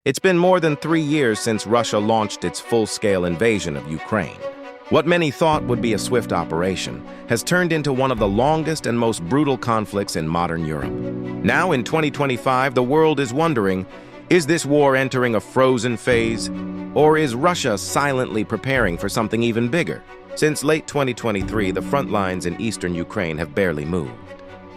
It's been more than 3 years since Russia launched its full-scale invasion of Ukraine. What many thought would be a swift operation has turned into one of the longest and most brutal conflicts in modern Europe. Now, in 2025, the world is wondering, is this war entering a frozen phase? Or is Russia silently preparing for something even bigger? Since late 2023, the front lines in eastern Ukraine have barely moved.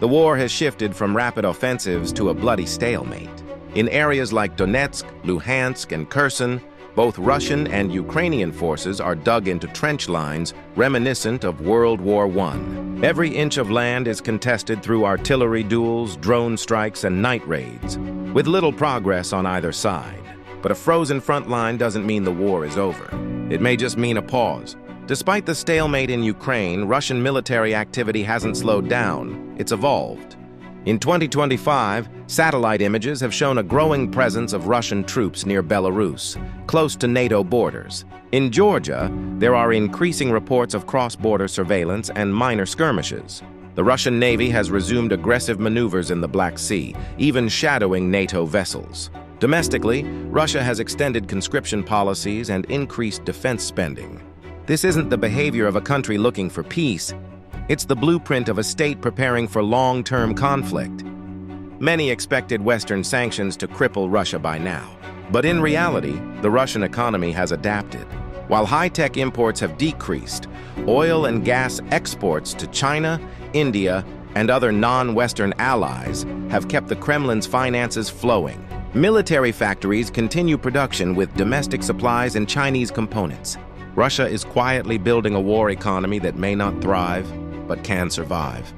The war has shifted from rapid offensives to a bloody stalemate. In areas like Donetsk, Luhansk, and Kherson, both Russian and Ukrainian forces are dug into trench lines reminiscent of World War I. Every inch of land is contested through artillery duels, drone strikes, and night raids, with little progress on either side. But a frozen front line doesn't mean the war is over. It may just mean a pause. Despite the stalemate in Ukraine, Russian military activity hasn't slowed down. It's evolved. In 2025, satellite images have shown a growing presence of Russian troops near Belarus, close to NATO borders. In Georgia, there are increasing reports of cross-border surveillance and minor skirmishes. The Russian Navy has resumed aggressive maneuvers in the Black Sea, even shadowing NATO vessels. Domestically, Russia has extended conscription policies and increased defense spending. This isn't the behavior of a country looking for peace. It's the blueprint of a state preparing for long-term conflict. Many expected Western sanctions to cripple Russia by now. But in reality, the Russian economy has adapted. While high-tech imports have decreased, oil and gas exports to China, India, and other non-Western allies have kept the Kremlin's finances flowing. Military factories continue production with domestic supplies and Chinese components. Russia is quietly building a war economy that may not thrive, but can survive.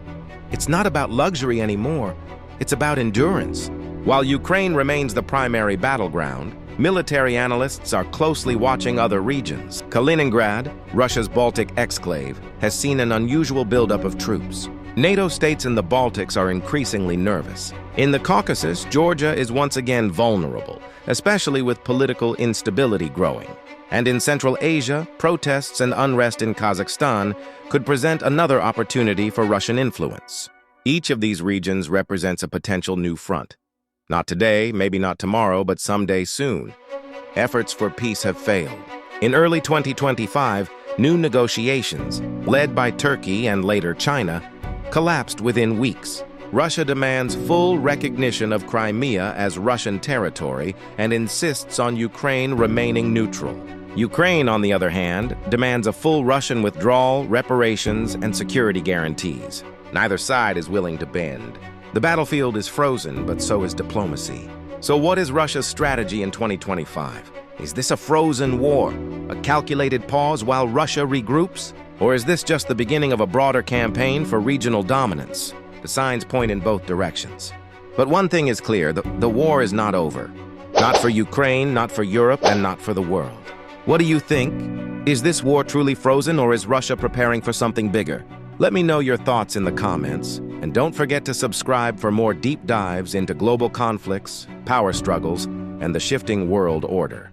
It's not about luxury anymore, it's about endurance. While Ukraine remains the primary battleground, military analysts are closely watching other regions. Kaliningrad, Russia's Baltic exclave, has seen an unusual buildup of troops. NATO states in the Baltics are increasingly nervous. In the Caucasus, Georgia is once again vulnerable, especially with political instability growing. And in Central Asia, protests and unrest in Kazakhstan could present another opportunity for Russian influence. Each of these regions represents a potential new front. Not today, maybe not tomorrow, but someday soon. Efforts for peace have failed. In early 2025, new negotiations, led by Turkey and later China, collapsed within weeks. Russia demands full recognition of Crimea as Russian territory and insists on Ukraine remaining neutral. Ukraine, on the other hand, demands a full Russian withdrawal, reparations, and security guarantees. Neither side is willing to bend. The battlefield is frozen, but so is diplomacy. So what is Russia's strategy in 2025? Is this a frozen war, a calculated pause while Russia regroups? Or is this just the beginning of a broader campaign for regional dominance? The signs point in both directions. But one thing is clear, the war is not over. Not for Ukraine, not for Europe, and not for the world. What do you think? Is this war truly frozen, or is Russia preparing for something bigger? Let me know your thoughts in the comments, and don't forget to subscribe for more deep dives into global conflicts, power struggles, and the shifting world order.